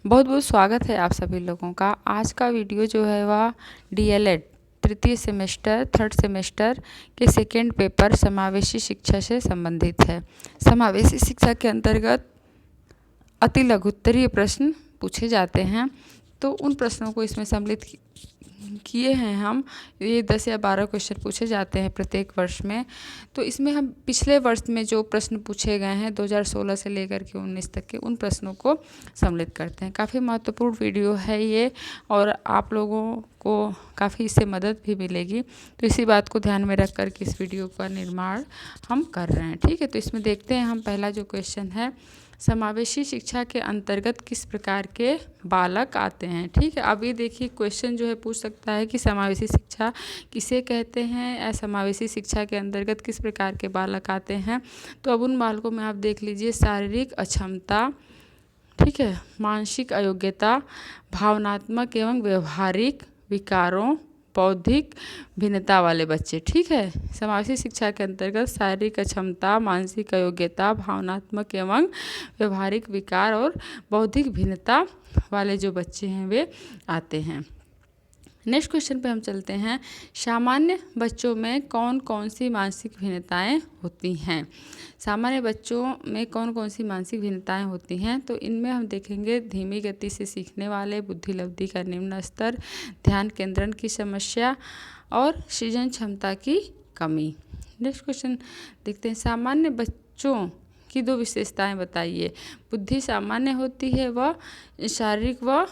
बहुत बहुत स्वागत है आप सभी लोगों का। आज का वीडियो जो है वह डीएलएड तृतीय सेमेस्टर थर्ड सेमेस्टर के सेकेंड पेपर समावेशी शिक्षा से संबंधित है। समावेशी शिक्षा के अंतर्गत अति लघुत्तरीय प्रश्न पूछे जाते हैं, तो उन प्रश्नों को इसमें सम्मिलित किए हैं हम। ये 10 या 12 क्वेश्चन पूछे जाते हैं प्रत्येक वर्ष में। तो इसमें हम पिछले वर्ष में जो प्रश्न पूछे गए हैं 2016 से लेकर के 19 तक के, उन प्रश्नों को सम्मिलित करते हैं। काफ़ी महत्वपूर्ण वीडियो है ये और आप लोगों को काफ़ी इससे मदद भी मिलेगी। तो इसी बात को ध्यान में रख कर के इस वीडियो का निर्माण हम कर रहे हैं। ठीक है, तो इसमें देखते हैं हम। पहला जो क्वेश्चन है, समावेशी शिक्षा के अंतर्गत किस प्रकार के बालक आते हैं। ठीक है, अब ये देखिए क्वेश्चन जो है पूछ सकता है कि समावेशी शिक्षा किसे कहते हैं या समावेशी शिक्षा के अंतर्गत किस प्रकार के बालक आते हैं। तो अब उन बालकों में आप देख लीजिए, शारीरिक अक्षमता, ठीक है, मानसिक अयोग्यता, भावनात्मक एवं व्यवहारिक विकारों, बौद्धिक भिन्नता वाले बच्चे। ठीक है, समावेशी शिक्षा के अंतर्गत शारीरिक अक्षमता, मानसिक अयोग्यता, भावनात्मक एवं व्यवहारिक विकार और बौद्धिक भिन्नता वाले जो बच्चे हैं वे आते हैं। नेक्स्ट क्वेश्चन पे हम चलते हैं। सामान्य बच्चों में कौन कौन सी मानसिक भिन्नताएं होती हैं। सामान्य बच्चों में कौन कौन सी मानसिक भिन्नताएं होती हैं। तो इनमें हम देखेंगे धीमी गति से सीखने वाले, बुद्धि लब्धि का निम्न स्तर, ध्यान केंद्रण की समस्या और सृजन क्षमता की कमी। नेक्स्ट क्वेश्चन देखते हैं। सामान्य बच्चों की दो विशेषताएं बताइए। बुद्धि सामान्य होती है व शारीरिक व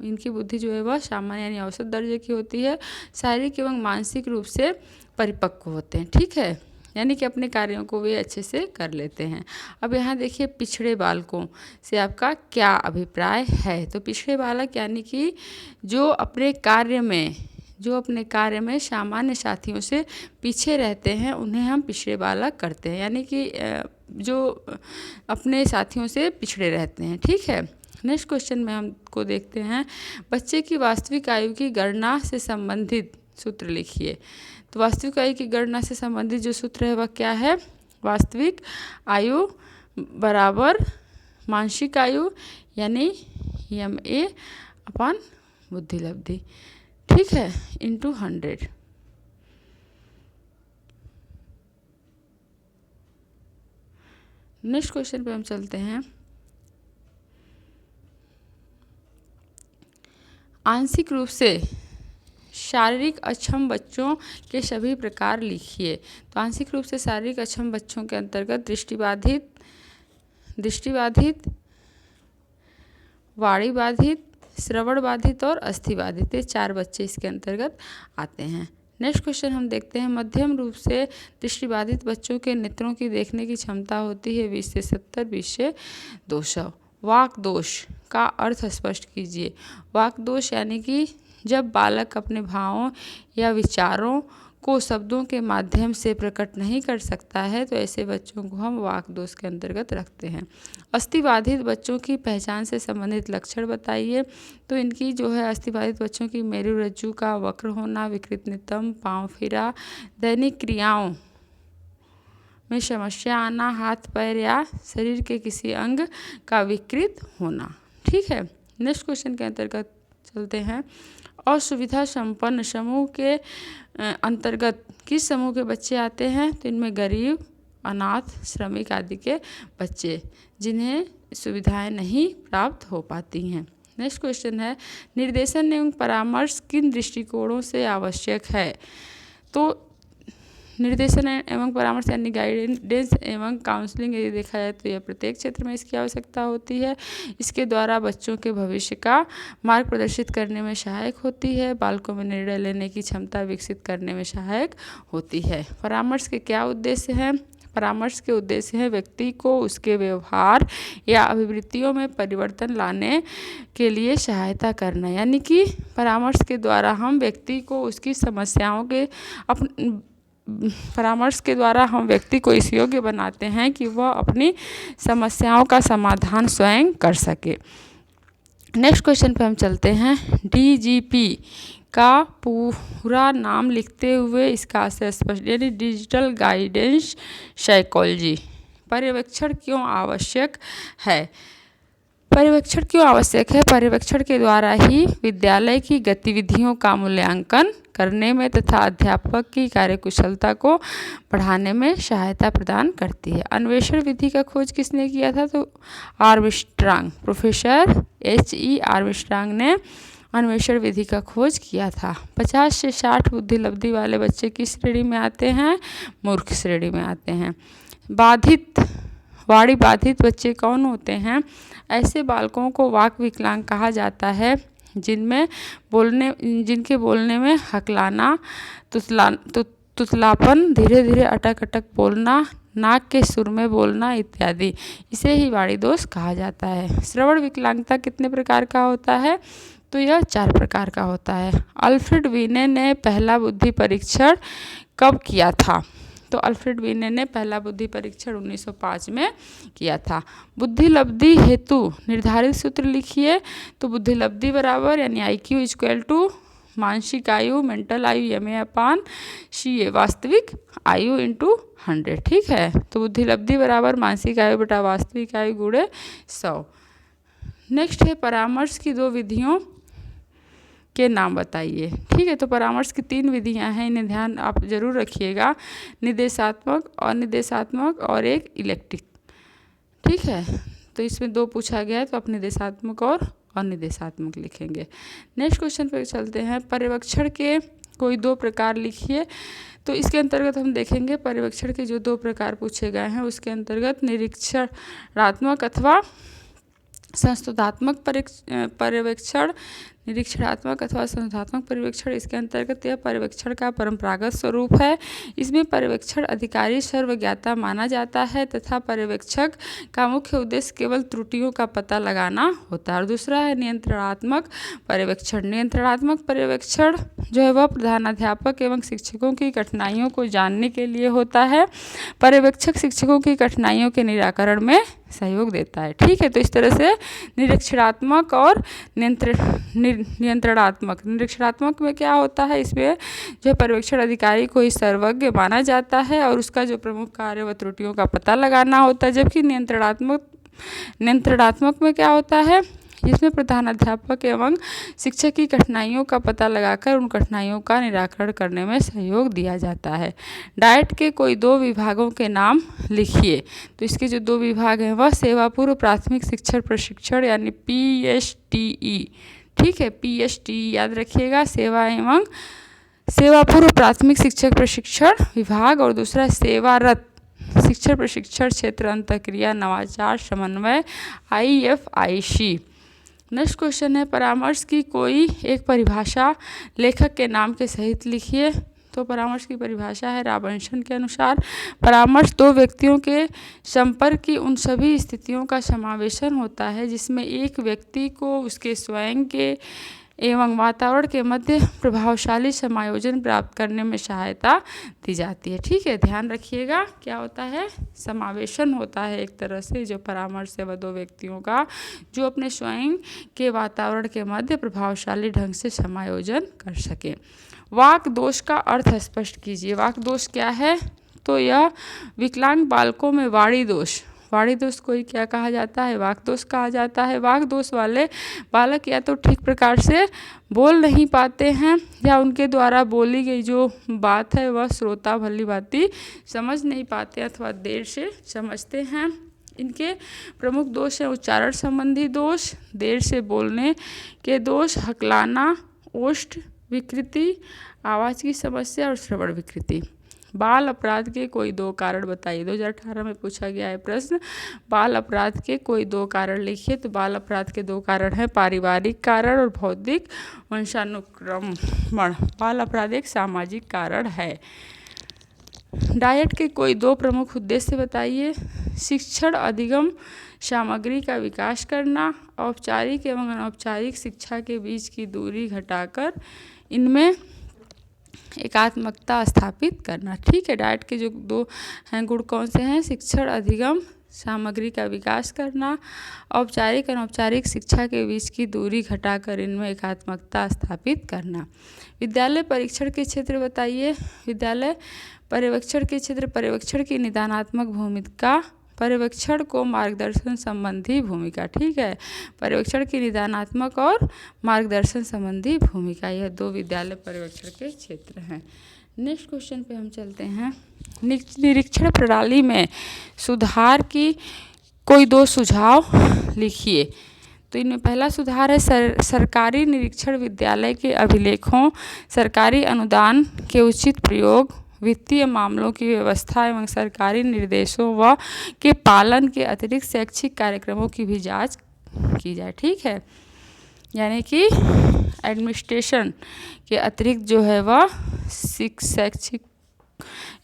इनकी बुद्धि जो है वह सामान्य यानी औसत दर्जे की होती है। शारीरिक एवं मानसिक रूप से परिपक्व होते हैं। ठीक है, यानी कि अपने कार्यों को वे अच्छे से कर लेते हैं। अब यहाँ देखिए पिछड़े बालकों से आपका क्या अभिप्राय है। तो पिछड़े बालक यानी कि जो अपने कार्य में सामान्य साथियों से पीछे रहते हैं, उन्हें हम पिछड़े बालक करते हैं। यानी कि जो अपने साथियों से पिछड़े रहते हैं। ठीक है, नेक्स्ट क्वेश्चन में हमको देखते हैं। बच्चे की वास्तविक आयु की गणना से संबंधित सूत्र लिखिए। तो वास्तविक आयु की गणना से संबंधित जो सूत्र है वह क्या है। वास्तविक आयु बराबर मानसिक आयु यानी MA अपॉन बुद्धि लब्धि, ठीक है, इंटू 100। नेक्स्ट क्वेश्चन पे हम चलते हैं। आंशिक रूप से शारीरिक अक्षम बच्चों के सभी प्रकार लिखिए। तो आंशिक रूप से शारीरिक अक्षम बच्चों के अंतर्गत दृष्टिबाधित, वाणी बाधित, श्रवण बाधित और अस्थि बाधित, ये 4 बच्चे इसके अंतर्गत आते हैं। नेक्स्ट क्वेश्चन हम देखते हैं। मध्यम रूप से दृष्टिबाधित बच्चों के नेत्रों की देखने की क्षमता होती है 20 से 70, 20 से 200। वाक दोष का अर्थ स्पष्ट कीजिए। वाक दोष यानी कि जब बालक अपने भावों या विचारों को शब्दों के माध्यम से प्रकट नहीं कर सकता है, तो ऐसे बच्चों को हम वाक दोष के अंतर्गत रखते हैं। अस्थिबाधित बच्चों की पहचान से संबंधित लक्षण बताइए। तो इनकी जो है अस्थिबाधित बच्चों की मेरुरज्जु का वक्र होना, विकृत नितंब, पाँव फिरा, दैनिक क्रियाओं में समस्या आना, हाथ पैर या शरीर के किसी अंग का विकृत होना। ठीक है, नेक्स्ट क्वेश्चन के अंतर्गत चलते हैं। असुविधा संपन्न समूह के अंतर्गत किस समूह के बच्चे आते हैं। तो इनमें गरीब, अनाथ, श्रमिक आदि के बच्चे, जिन्हें सुविधाएं नहीं प्राप्त हो पाती हैं। नेक्स्ट क्वेश्चन है। निर्देशन एवं परामर्श किन दृष्टिकोणों से आवश्यक है। तो निर्देशन एवं परामर्श यानी गाइडेंस एवं काउंसलिंग यदि देखा जाए तो यह प्रत्येक क्षेत्र में इसकी आवश्यकता होती है। इसके द्वारा बच्चों के भविष्य का मार्ग प्रदर्शित करने में सहायक होती है। बालकों में निर्णय लेने की क्षमता विकसित करने में सहायक होती है। परामर्श के क्या उद्देश्य हैं। परामर्श के उद्देश्य है व्यक्ति को उसके व्यवहार या अभिवृत्तियों में परिवर्तन लाने के लिए सहायता करना। यानी कि परामर्श के द्वारा हम व्यक्ति को उसकी समस्याओं के परामर्श के द्वारा हम व्यक्ति को इस योग्य बनाते हैं कि वह अपनी समस्याओं का समाधान स्वयं कर सके। नेक्स्ट क्वेश्चन पे हम चलते हैं। DGP का पूरा नाम लिखते हुए इसका आशय स्पष्ट, यानी डिजिटल गाइडेंस साइकोलॉजी। पर्यवेक्षण क्यों आवश्यक है। पर्यवेक्षण क्यों आवश्यक है? पर्यवेक्षण के द्वारा ही विद्यालय की गतिविधियों का मूल्यांकन करने में तथा अध्यापक की कार्यकुशलता को बढ़ाने में सहायता प्रदान करती है। अन्वेषण विधि का खोज किसने किया था? तो आर्मस्ट्रांग, प्रोफेसर H.E. आर्मस्ट्रांग ने अन्वेषण विधि का खोज किया था। 50 से 60 बुद्धि लब्धि वाले बच्चे किस श्रेणी में आते हैं? मूर्ख श्रेणी में आते हैं। वाणी बाधित बच्चे कौन होते हैं? ऐसे बालकों को वाक विकलांग कहा जाता है जिनके बोलने में हकलाना, तुतलापन, धीरे धीरे अटक अटक बोलना, नाक के सुर में बोलना इत्यादि, इसे ही वाणी दोष कहा जाता है। श्रवण विकलांगता कितने प्रकार का होता है? तो यह 4 प्रकार का होता है। अल्फ्रेड वीने ने पहला बुद्धि परीक्षण कब किया था? तो अल्फ्रेड वीने ने पहला बुद्धि परीक्षण 1905 में किया था। बुद्धि लब्धि हेतु निर्धारित सूत्र लिखिए। तो बुद्धि लब्धि बराबर यानी IQ इक्वल टू मानसिक आयु, मेंटल आयु MA/CA, वास्तविक आयु इंटू 100। ठीक है, तो बुद्धि लब्धि बराबर मानसिक आयु बटा वास्तविक आयु गुणे 100। नेक्स्ट है परामर्श की 2 विधियों के नाम बताइए। ठीक है, तो परामर्श की 3 विधियां हैं, इन्हें ध्यान आप जरूर रखिएगा। निर्देशात्मक, अनिर्देशात्मक और एक इलेक्ट्रिक। ठीक है, तो इसमें 2 पूछा गया है, तो आप निर्देशात्मक और अनिर्देशात्मक लिखेंगे। नेक्स्ट क्वेश्चन पे चलते हैं। पर्यवेक्षण के कोई 2 प्रकार लिखिए। तो इसके अंतर्गत हम देखेंगे पर्यवेक्षण के जो 2 प्रकार पूछे गए हैं उसके अंतर्गत निरीक्षणात्मक अथवा संशोधात्मक पर्यवेक्षण, निरीक्षणात्मक अथवा संशोधात्मक पर्यवेक्षण, इसके अंतर्गत यह पर्यवेक्षण का परंपरागत स्वरूप है। इसमें पर्यवेक्षण अधिकारी सर्वज्ञाता माना जाता है तथा पर्यवेक्षक का मुख्य उद्देश्य केवल त्रुटियों का पता लगाना होता है। और दूसरा है नियंत्रणात्मक पर्यवेक्षण। नियंत्रणात्मक पर्यवेक्षण जो है वह प्रधानाध्यापक एवं शिक्षकों की कठिनाइयों को जानने के लिए होता है। पर्यवेक्षक शिक्षकों की कठिनाइयों के निराकरण में सहयोग देता है। ठीक है, तो इस तरह से निरीक्षणात्मक और नियंत्रणात्मक। निरीक्षणात्मक में क्या होता है? इसमें जो पर्यवेक्षण अधिकारी को ही सर्वज्ञ माना जाता है और उसका जो प्रमुख कार्य व त्रुटियों का पता लगाना होता है। जबकि नियंत्रणात्मक में क्या होता है? जिसमें प्रधानाध्यापक एवं शिक्षक की कठिनाइयों का पता लगाकर उन कठिनाइयों का निराकरण करने में सहयोग दिया जाता है। डाइट के कोई 2 विभागों के नाम लिखिए। तो इसके जो 2 विभाग हैं वह सेवा पूर्व प्राथमिक शिक्षण प्रशिक्षण यानी PSTE। ठीक है, PSTE याद रखिएगा, सेवा पूर्व प्राथमिक शिक्षक प्रशिक्षण विभाग। और दूसरा सेवारत शिक्षण प्रशिक्षण क्षेत्र अंतःक्रिया नवाचार समन्वय IFIC। नेक्स्ट क्वेश्चन है परामर्श की कोई एक परिभाषा लेखक के नाम के सहित लिखिए। तो परामर्श की परिभाषा है रॉबिन्सन के अनुसार परामर्श 2 व्यक्तियों के संपर्क की उन सभी स्थितियों का समावेशन होता है जिसमें एक व्यक्ति को उसके स्वयं के एवं वातावरण के मध्य प्रभावशाली समायोजन प्राप्त करने में सहायता दी जाती है। ठीक है, ध्यान रखिएगा क्या होता है? समावेशन होता है एक तरह से जो परामर्श है वह 2 व्यक्तियों का जो अपने स्वयं के वातावरण के मध्य प्रभावशाली ढंग से समायोजन कर सके। वाक दोष का अर्थ स्पष्ट कीजिए। वाक दोष क्या है? तो यह विकलांग बालकों में वाणी दोष को ही क्या कहा जाता है? वाक दोष कहा जाता है। वाक दोष वाले बालक या तो ठीक प्रकार से बोल नहीं पाते हैं या उनके द्वारा बोली गई जो बात है वह श्रोता भली भांति समझ नहीं पाते अथवा देर से समझते हैं। इनके प्रमुख दोष हैं उच्चारण संबंधी दोष, देर से बोलने के दोष, हकलाना, ओष्ठ विकृति, आवाज़ की समस्या और श्रवण विकृति। बाल अपराध के कोई 2 कारण बताइए। 2018 में पूछा गया है प्रश्न, बाल अपराध के कोई 2 कारण लिखिए। तो बाल अपराध के 2 कारण हैं पारिवारिक कारण और बौद्धिक वंशानुक्रमण। बाल अपराध एक सामाजिक कारण है। डाइट के कोई 2 प्रमुख उद्देश्य बताइए। शिक्षण अधिगम सामग्री का विकास करना, औपचारिक एवं अनौपचारिक शिक्षा के बीच की दूरी घटाकर इनमें एकात्मकता स्थापित करना। ठीक है, डाइट के जो 2 हैं गुण कौन से हैं? शिक्षण अधिगम सामग्री का विकास करना, औपचारिक अनौपचारिक शिक्षा के बीच की दूरी घटाकर इनमें एकात्मकता स्थापित करना। विद्यालय परीक्षण के क्षेत्र बताइए। विद्यालय पर्यवेक्षण के क्षेत्र पर्यवेक्षण की निदानात्मक भूमिका पर्यवेक्षण को मार्गदर्शन संबंधी भूमिका। ठीक है, पर्यवेक्षण की निदानात्मक और मार्गदर्शन संबंधी भूमिका, यह 2 विद्यालय पर्यवेक्षण के क्षेत्र हैं। नेक्स्ट क्वेश्चन पे हम चलते हैं। निरीक्षण प्रणाली में सुधार की कोई 2 सुझाव लिखिए। तो इनमें पहला सुधार है सरकारी निरीक्षण विद्यालय के अभिलेखों, सरकारी अनुदान के उचित प्रयोग, वित्तीय मामलों की व्यवस्था एवं सरकारी निर्देशों व के पालन के अतिरिक्त शैक्षिक कार्यक्रमों की भी जांच की जाए। ठीक है, यानी कि एडमिनिस्ट्रेशन के अतिरिक्त जो है वह शैक्षिक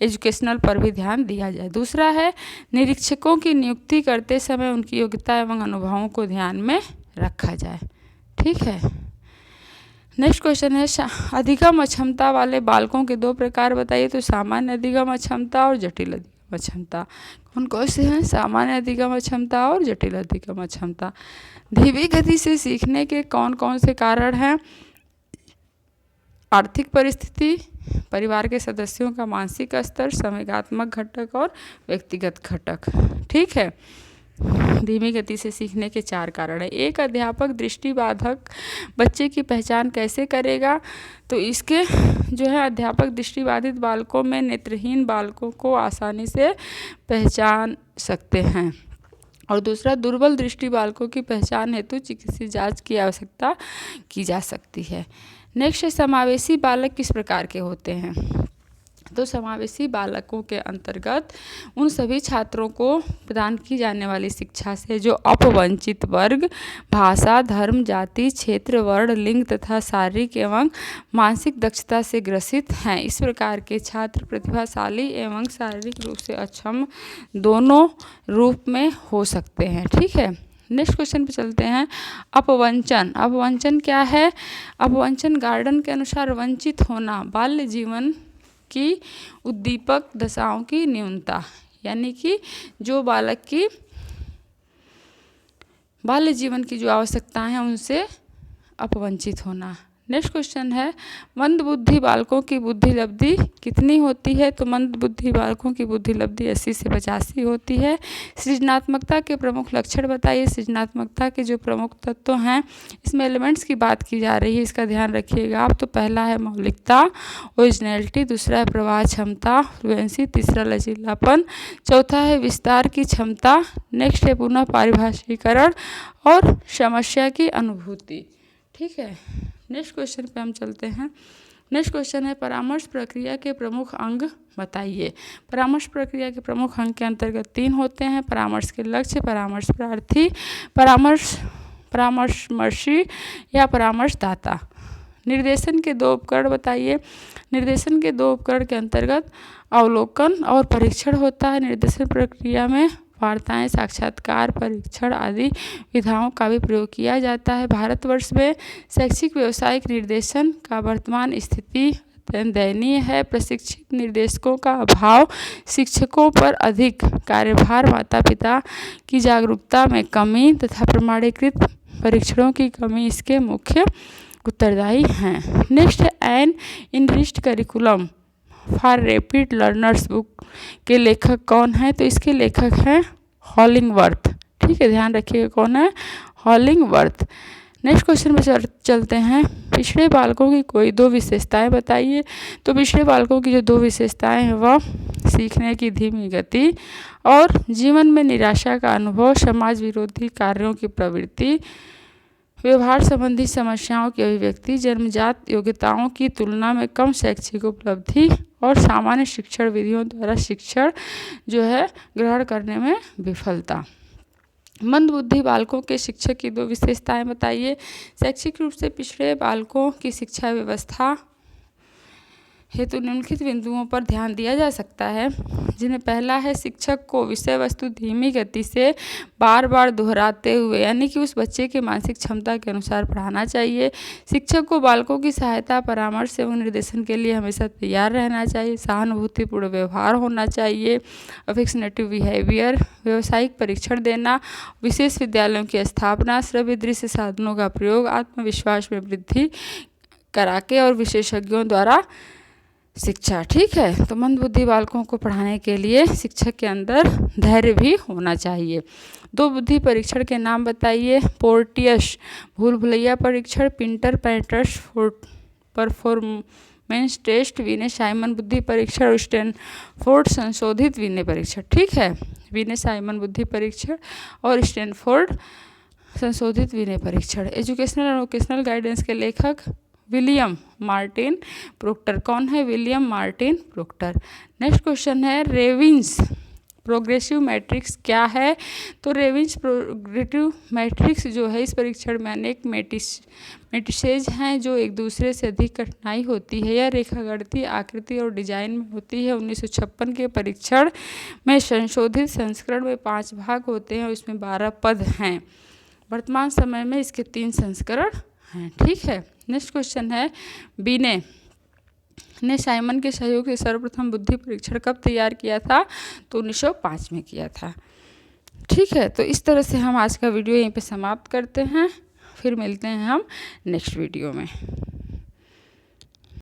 एजुकेशनल पर भी ध्यान दिया जाए। दूसरा है निरीक्षकों की नियुक्ति करते समय उनकी योग्यता एवं अनुभवों को ध्यान में रखा जाए। ठीक है, नेक्स्ट क्वेश्चन है अधिगम अक्षमता वाले बालकों के 2 प्रकार बताइए। तो सामान्य अधिगम अक्षमता और जटिल अधिगम अक्षमता। कौन कौन से हैं? सामान्य अधिगम अक्षमता और जटिल अधिगम अक्षमता। धीमी गति से सीखने के कौन कौन से कारण हैं? आर्थिक परिस्थिति, परिवार के सदस्यों का मानसिक स्तर, संवेगात्मक घटक और व्यक्तिगत घटक। ठीक है, धीमी गति से सीखने के 4 कारण है। एक अध्यापक दृष्टिबाधक बच्चे की पहचान कैसे करेगा? तो इसके जो है अध्यापक दृष्टिबाधित बालकों में नेत्रहीन बालकों को आसानी से पहचान सकते हैं। और दूसरा, दुर्बल दृष्टि बालकों की पहचान हेतु चिकित्सीय जांच की आवश्यकता की जा सकती है। नेक्स्ट है समावेशी बालक किस प्रकार के होते हैं? तो समावेशी बालकों के अंतर्गत उन सभी छात्रों को प्रदान की जाने वाली शिक्षा से जो अपवंचित वर्ग, भाषा, धर्म, जाति, क्षेत्र, वर्ण, लिंग तथा शारीरिक एवं मानसिक दक्षता से ग्रसित हैं। इस प्रकार के छात्र प्रतिभाशाली एवं शारीरिक रूप से अक्षम दोनों रूप में हो सकते हैं। ठीक है, नेक्स्ट क्वेश्चन पे चलते हैं। अपवंचन। अपवंचन क्या है? अपवंचन गार्डन के अनुसार वंचित होना, बाल्य जीवन की उद्दीपक दशाओं की न्यूनता, यानी कि जो बालक की बाल्य जीवन की जो आवश्यकताएं हैं उनसे अपवंचित होना। नेक्स्ट क्वेश्चन है मंद बुद्धि बालकों की बुद्धि लब्धि कितनी होती है? तो मंद बुद्धि बालकों की बुद्धि लब्धि 80 से 85 होती है। सृजनात्मकता के प्रमुख लक्षण बताइए। सृजनात्मकता के जो प्रमुख तत्व हैं, इसमें एलिमेंट्स की बात की जा रही है, इसका ध्यान रखिएगा आप। तो पहला है मौलिकता, ओरिजिनलिटी, दूसरा है प्रवाह क्षमता, फ्लुएंसी, तीसरा लचीलापन, चौथा है विस्तार की क्षमता, नेक्स्ट है पुनः पारिभाषीकरण और समस्या की अनुभूति। ठीक है, नेक्स्ट क्वेश्चन पे हम चलते हैं। नेक्स्ट क्वेश्चन है परामर्श प्रक्रिया के प्रमुख अंग बताइए। परामर्श प्रक्रिया के प्रमुख अंग के अंतर्गत 3 होते हैं। परामर्श के लक्ष्य, परामर्श प्रार्थी, परामर्शमर्शी या परामर्शदाता। निर्देशन के 2 उपकरण बताइए। निर्देशन के 2 उपकरण के अंतर्गत अवलोकन और परीक्षण होता है। निर्देशन प्रक्रिया में वार्ताएं, साक्षात्कार, परीक्षण आदि विधाओं का भी प्रयोग किया जाता है। भारतवर्ष में शैक्षिक व्यावसायिक निर्देशन का वर्तमान स्थिति दयनीय है। प्रशिक्षित निर्देशकों का अभाव, शिक्षकों पर अधिक कार्यभार, माता पिता की जागरूकता में कमी तथा प्रमाणीकृत परीक्षणों की कमी इसके मुख्य उत्तरदायी हैं। नेक्स्ट है an enriched curriculum for rapid learners book के लेखक कौन है? तो इसके लेखक हैं हॉलिंगवर्थ। ठीक है, ध्यान रखिएगा कौन है? हॉलिंगवर्थ। नेक्स्ट क्वेश्चन में चलते हैं। पिछड़े बालकों की कोई 2 विशेषताएं बताइए। तो पिछड़े बालकों की जो 2 विशेषताएं हैं वह सीखने की धीमी गति और जीवन में निराशा का अनुभव, समाज विरोधी कार्यों की प्रवृत्ति, व्यवहार संबंधी समस्याओं की अभिव्यक्ति, जन्मजात योग्यताओं की तुलना में कम शैक्षिक उपलब्धि और सामान्य शिक्षण विधियों द्वारा शिक्षण जो है ग्रहण करने में विफलता। मंद बुद्धि बालकों के शिक्षक की 2 विशेषताएं बताइए। शैक्षिक रूप से पिछड़े बालकों की शिक्षा व्यवस्था हेतु निम्नलिखित बिंदुओं पर ध्यान दिया जा सकता है, जिनमें पहला है शिक्षक को विषय वस्तु धीमी गति से बार बार दोहराते हुए, यानी कि उस बच्चे के मानसिक क्षमता के अनुसार पढ़ाना चाहिए। शिक्षक को बालकों की सहायता, परामर्श एवं निर्देशन के लिए हमेशा तैयार रहना चाहिए। सहानुभूतिपूर्ण व्यवहार होना चाहिए। अफेक्शनेटिव बिहेवियर, व्यावसायिक परीक्षण देना, विशेष विद्यालयों की स्थापना, श्रव्य दृश्य साधनों का प्रयोग, आत्मविश्वास में वृद्धि करा के और विशेषज्ञों द्वारा शिक्षा। ठीक है, तो मंदबुद्धि बालकों को पढ़ाने के लिए शिक्षक के अंदर धैर्य भी होना चाहिए। 2 बुद्धि परीक्षण के नाम बताइए। पोर्टियस भूल भुलैया परीक्षण, पिंटर पैटर्स परफॉर्मेंस टेस्ट, विनय साइमन बुद्धि परीक्षण और स्टैनफोर्ड संशोधित विनय परीक्षण। ठीक है, विनय साइमन बुद्धि परीक्षण और स्टैनफोर्ड संशोधित विनय परीक्षण। एजुकेशनल और वोकेशनल गाइडेंस के लेखक विलियम मार्टिन प्रोक्टर। कौन है? William Martin proctor. Next question है रेविन्स प्रोग्रेसिव मैट्रिक्स क्या है? तो रेविन्स प्रोग्रेसिव मैट्रिक्स जो है, इस परीक्षण में अनेक मैट्रिसेज हैं जो एक दूसरे से अधिक कठिनाई होती है। यह रेखागणितीय आकृति और डिजाइन में होती है। 1956 के परीक्षण में संशोधित संस्करण में 5 भाग होते हैं और इसमें 12 पद हैं। वर्तमान समय में इसके 3 संस्करण हैं। ठीक है, नेक्स्ट क्वेश्चन है विनय ने साइमन के सहयोग से सर्वप्रथम बुद्धि परीक्षण कब तैयार किया था? तो 1905 में किया था। ठीक है, तो इस तरह से हम आज का वीडियो यहीं पे समाप्त करते हैं। फिर मिलते हैं हम नेक्स्ट वीडियो में।